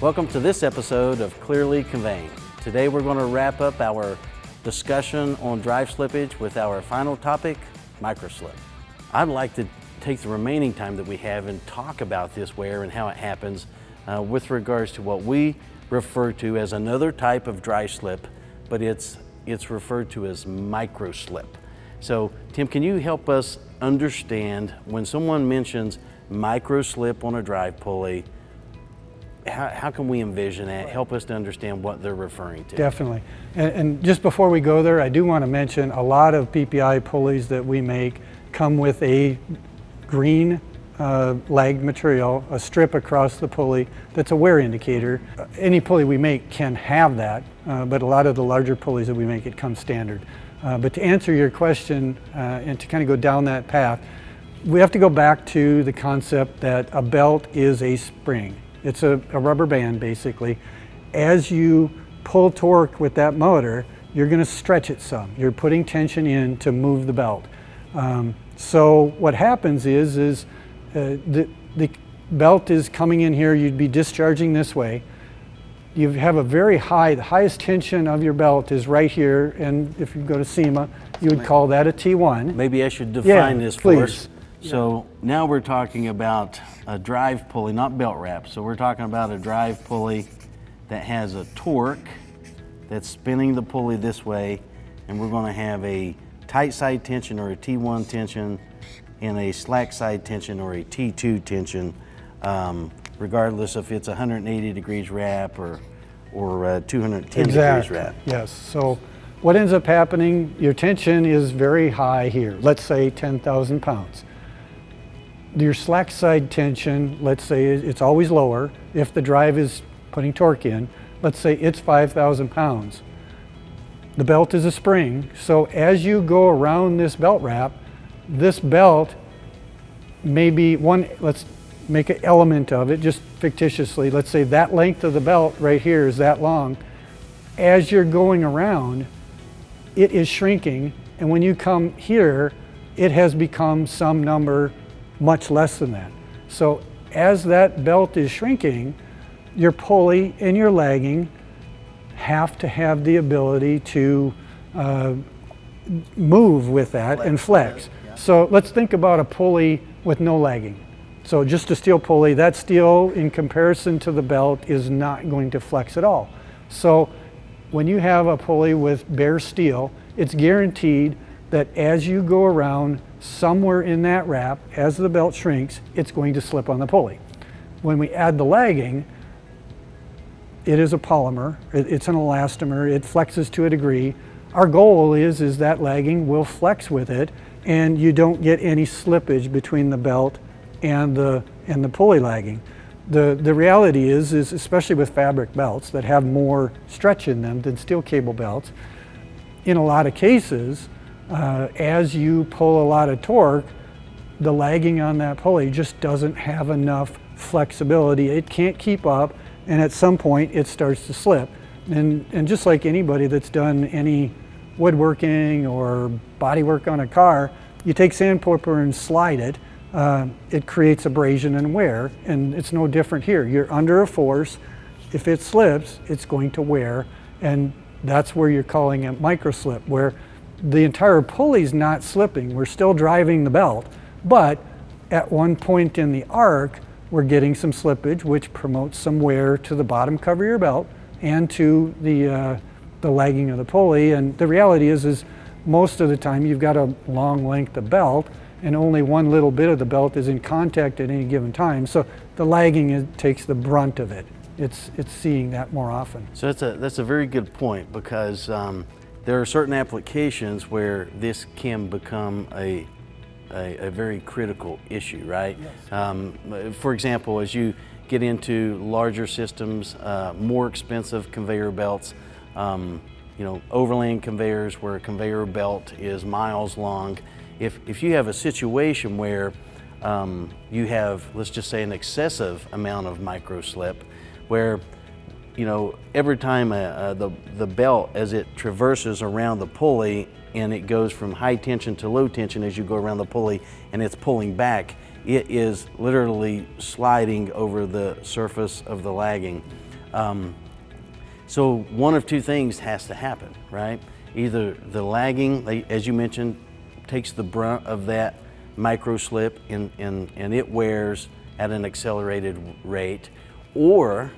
Welcome to this episode of Clearly Conveying. Today we're going to wrap up our discussion on drive slippage with our final topic, microslip. I'd like to take the remaining time that we have and talk about this wear and how it happens with regards to what we refer to as another type of dry slip, but it's referred to as microslip. So Tim, can you help us understand when someone mentions microslip on a drive pulley, how can we envision that? Help us to understand what they're referring to. Definitely. And just before we go there, I do want to mention a lot of PPI pulleys that we make come with a green lagged material, a strip across the pulley that's a wear indicator. Any pulley we make can have that, but a lot of the larger pulleys that we make, it comes standard. But to answer your question and to kind of go down that path, we have to go back to the concept that a belt is a spring. It's a rubber band, basically. As you pull torque with that motor, you're going to stretch it some. You're putting tension in to move the belt. So what happens is the belt is coming in here. You'd be discharging this way. You have a very high, the highest tension of your belt is right here, and if you go to SEMA, you would call that a T1. Maybe I should define this for us. Yeah. So now we're talking about a drive pulley, not belt wrap. So we're talking about a drive pulley that has a torque that's spinning the pulley this way, and we're going to have a tight side tension or a T1 tension and a slack side tension or a T2 tension, regardless if it's 180 degrees wrap or 210 degrees wrap. Yes. So what ends up happening, your tension is very high here, let's say 10,000 pounds. Your slack side tension, let's say it's always lower if the drive is putting torque in. Let's say it's 5,000 pounds. The belt is a spring, so as you go around this belt wrap, this belt may be one, let's make an element of it, just fictitiously. Let's say that length of the belt right here is that long. As you're going around, it is shrinking, and when you come here, it has become some number much less than that. So as that belt is shrinking, your pulley and your lagging have to have the ability to move with that and flex. Yeah. So let's think about a pulley with no lagging. So just a steel pulley, that steel in comparison to the belt is not going to flex at all. So when you have a pulley with bare steel, it's guaranteed that as you go around somewhere in that wrap, as the belt shrinks, it's going to slip on the pulley. When we add the lagging, it is a polymer, it's an elastomer, it flexes to a degree. Our goal is that lagging will flex with it and you don't get any slippage between the belt and the pulley lagging. The reality is especially with fabric belts that have more stretch in them than steel cable belts, in a lot of cases, as you pull a lot of torque, the lagging on that pulley just doesn't have enough flexibility. It can't keep up, and at some point it starts to slip. And just like anybody that's done any woodworking or body work on a car, you take sandpaper and slide it, it creates abrasion and wear, and it's no different here. You're under a force. If it slips, it's going to wear, and that's where you're calling it microslip, where the entire pulley's not slipping. We're still driving the belt, but at one point in the arc, we're getting some slippage, which promotes some wear to the bottom cover of your belt and to the lagging of the pulley. And the reality is most of the time you've got a long length of belt, and only one little bit of the belt is in contact at any given time. So the lagging takes the brunt of it. It's seeing that more often. So that's a very good point, because there are certain applications where this can become a very critical issue, right? Yes. For example, as you get into larger systems, more expensive conveyor belts, overland conveyors where a conveyor belt is miles long. If you have a situation where you have, let's just say, an excessive amount of microslip, where every time the belt, as it traverses around the pulley and it goes from high tension to low tension as you go around the pulley and it's pulling back, it is literally sliding over the surface of the lagging. So one of two things has to happen, right? Either the lagging, as you mentioned, takes the brunt of that micro slip and it wears at an accelerated rate, or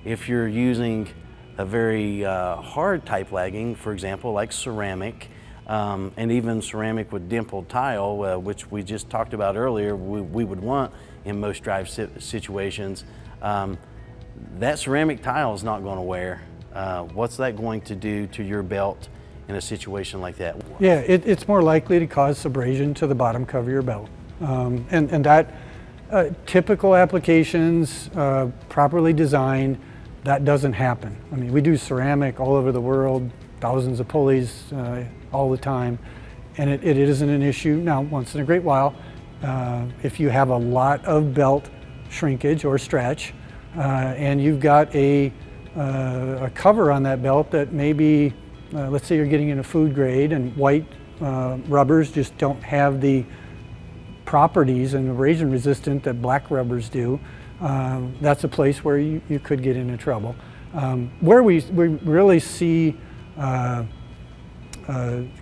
if you're using a very hard type lagging, for example, like ceramic, and even ceramic with dimpled tile, which we just talked about earlier, we would want in most drive situations, that ceramic tile is not going to wear. What's that going to do to your belt in a situation like that? Yeah, it's more likely to cause abrasion to the bottom cover of your belt. And that typical applications, properly designed, that doesn't happen. I mean, we do ceramic all over the world, thousands of pulleys all the time, and it isn't an issue. Now, once in a great while, if you have a lot of belt shrinkage or stretch, and you've got a cover on that belt that maybe, let's say you're getting in a food grade and white rubbers just don't have the properties and abrasion resistant that black rubbers do, that's a place where you could get into trouble. Where we really see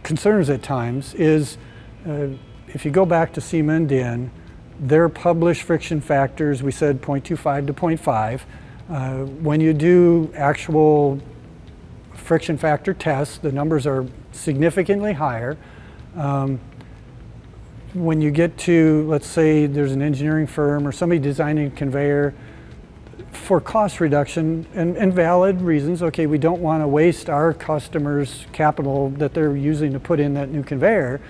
concerns at times is if you go back to SEMA and DIN, their published friction factors, we said 0.25 to 0.5. When you do actual friction factor tests, the numbers are significantly higher. When you get to, let's say there's an engineering firm or somebody designing a conveyor for cost reduction and valid reasons, okay, we don't want to waste our customers' capital that they're using to put in that new conveyor.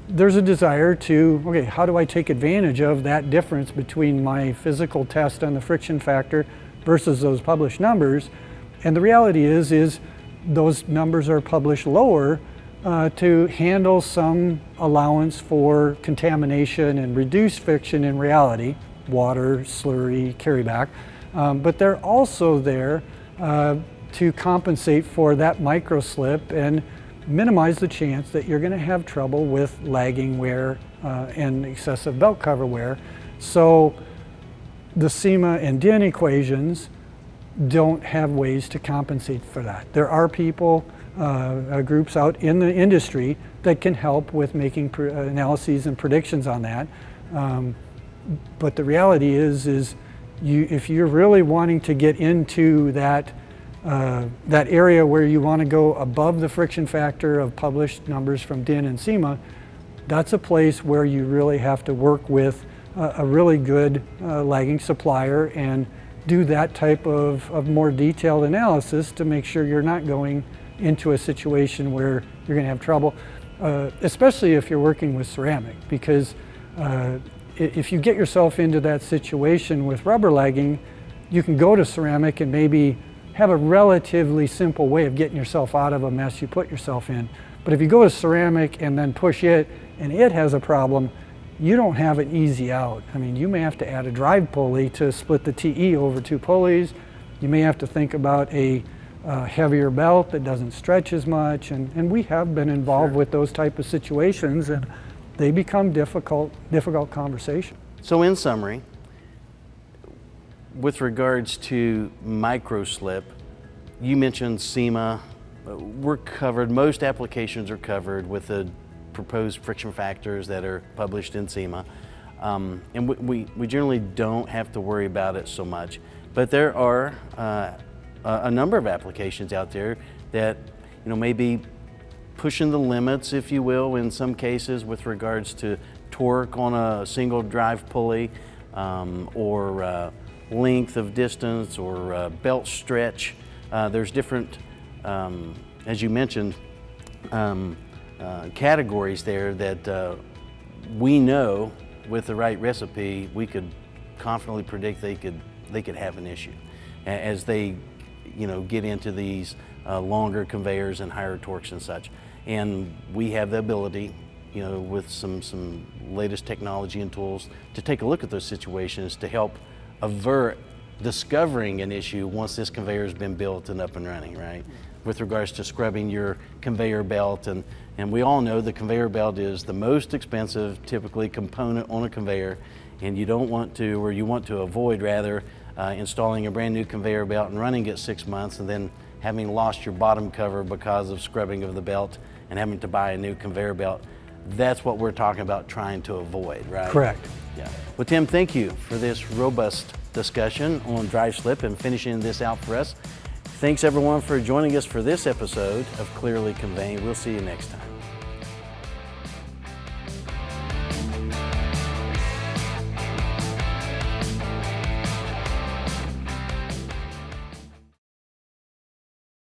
There's a desire to, okay, how do I take advantage of that difference between my physical test on the friction factor versus those published numbers? And the reality is those numbers are published lower to handle some allowance for contamination and reduced friction in reality, water, slurry, carryback, but they're also there to compensate for that micro slip and minimize the chance that you're going to have trouble with lagging wear and excessive belt cover wear. So the SEMA and DIN equations don't have ways to compensate for that. There are people, groups out in the industry that can help with making analyses and predictions on that. But the reality is if you're really wanting to get into that area where you want to go above the friction factor of published numbers from DIN and SEMA, that's a place where you really have to work with a really good lagging supplier and do that type of more detailed analysis to make sure you're not going into a situation where you're going to have trouble, especially if you're working with ceramic, because if you get yourself into that situation with rubber lagging, you can go to ceramic and maybe have a relatively simple way of getting yourself out of a mess you put yourself in. But if you go to ceramic and then push it and it has a problem, you don't have an easy out. I mean, you may have to add a drive pulley to split the TE over two pulleys. You may have to think about a heavier belt that doesn't stretch as much, and we have been involved with those type of situations, and they become difficult conversation. So in summary, with regards to micro slip, you mentioned SEMA. We're covered, most applications are covered with the proposed friction factors that are published in SEMA. And we generally don't have to worry about it so much. But there are a number of applications out there that may be pushing the limits, if you will, in some cases with regards to torque on a single drive pulley, or length of distance, or belt stretch. There's different, as you mentioned, categories there that we know with the right recipe we could confidently predict they could have an issue as they get into these longer conveyors and higher torques and such. And we have the ability, with some latest technology and tools to take a look at those situations to help avert discovering an issue once this conveyor has been built and up and running, right? With regards to scrubbing your conveyor belt, and we all know the conveyor belt is the most expensive typically component on a conveyor, and you don't want to, or you want to avoid rather, installing a brand new conveyor belt and running it 6 months and then having lost your bottom cover because of scrubbing of the belt and having to buy a new conveyor belt. That's what we're talking about trying to avoid, right? Correct. Yeah. Well, Tim, thank you for this robust discussion on drive slip and finishing this out for us. Thanks everyone for joining us for this episode of Clearly Conveying. We'll see you next time.